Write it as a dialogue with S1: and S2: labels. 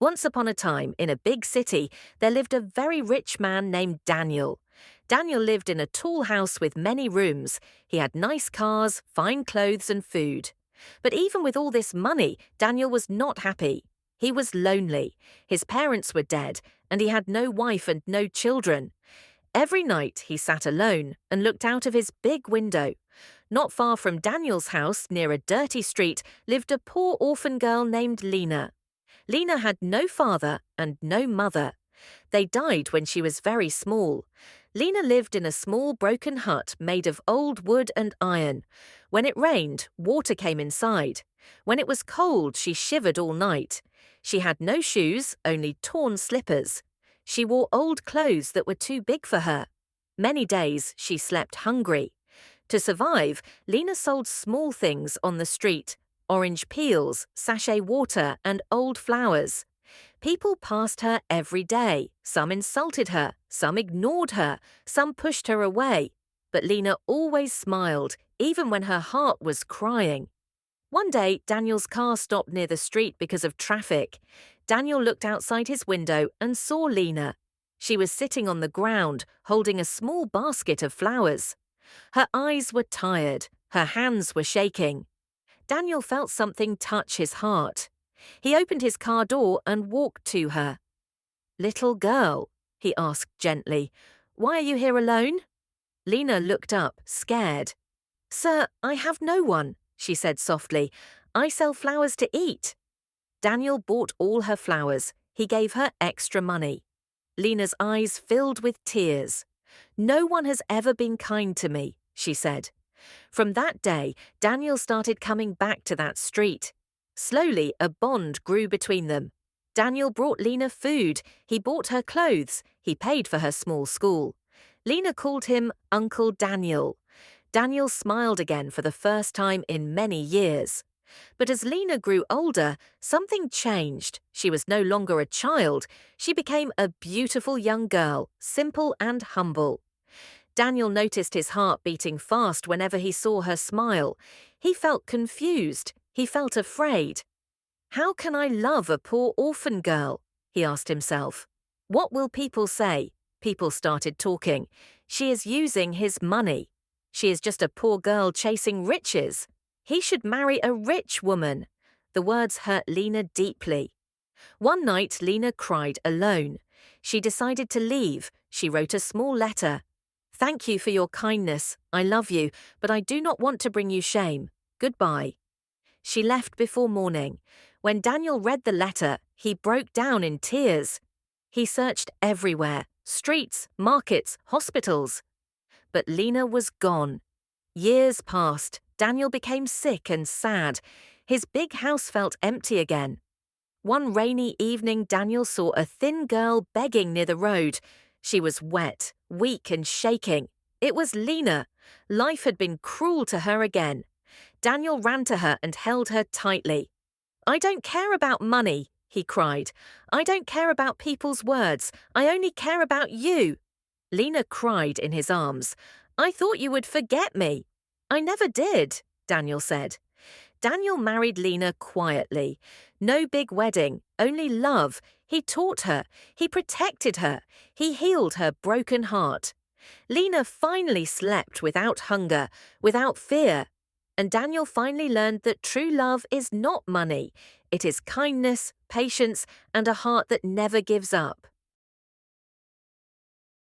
S1: Once upon a time, in a big city, there lived a very rich man named Daniel. Daniel lived in a tall house with many rooms. He had nice cars, fine clothes, and food. But even with all this money, Daniel was not happy. He was lonely. His parents were dead, and he had no wife and no children. Every night he sat alone and looked out of his big window. Not far from Daniel's house, near a dirty street, lived a poor orphan girl named Lena. Lena had no father and no mother. They died when she was very small. Lena lived in a small broken hut made of old wood and iron. When it rained, water came inside. When it was cold, she shivered all night. She had no shoes, only torn slippers. She wore old clothes that were too big for her. Many days she slept hungry. To survive, Lena sold small things on the street: orange peels, sachet water, and old flowers. People passed her every day. Some insulted her, some ignored her, some pushed her away. But Lena always smiled, even when her heart was crying. One day, Daniel's car stopped near the street because of traffic. Daniel looked outside his window and saw Lena. She was sitting on the ground, holding a small basket of flowers. Her eyes were tired, her hands were shaking. Daniel felt something touch his heart. He opened his car door and walked to her. "Little girl," he asked gently, "why are you here alone?" Lena looked up, scared. "Sir, I have no one," she said softly. "I sell flowers to eat." Daniel bought all her flowers. He gave her extra money. Lena's eyes filled with tears. "No one has ever been kind to me," she said. From that day, Daniel started coming back to that street. Slowly, a bond grew between them. Daniel brought Lena food, he bought her clothes, he paid for her small school. Lena called him Uncle Daniel. Daniel smiled again for the first time in many years. But as Lena grew older, something changed. She was no longer a child. She became a beautiful young girl, simple and humble. Daniel noticed his heart beating fast whenever he saw her smile. He felt confused. He felt afraid. "How can I love a poor orphan girl?" he asked himself. "What will people say?" People started talking. "She is using his money. She is just a poor girl chasing riches. He should marry a rich woman." The words hurt Lena deeply. One night, Lena cried alone. She decided to leave. She wrote a small letter. "Thank you for your kindness. I love you, but I do not want to bring you shame. Goodbye." She left before morning. When Daniel read the letter, he broke down in tears. He searched everywhere: streets, markets, hospitals. But Lena was gone. Years passed. Daniel became sick and sad. His big house felt empty again. One rainy evening, Daniel saw a thin girl begging near the road. She was wet, weak, and shaking. It was Lena. Life had been cruel to her again. Daniel ran to her and held her tightly. "I don't care about money," he cried. "I don't care about people's words. I only care about you." Lena cried in his arms. "I thought you would forget me." "I never did," Daniel said. Daniel married Lena quietly. No big wedding, only love. He taught her. He protected her. He healed her broken heart. Lena finally slept without hunger, without fear. And Daniel finally learned that true love is not money. It is kindness, patience, and a heart that never gives up.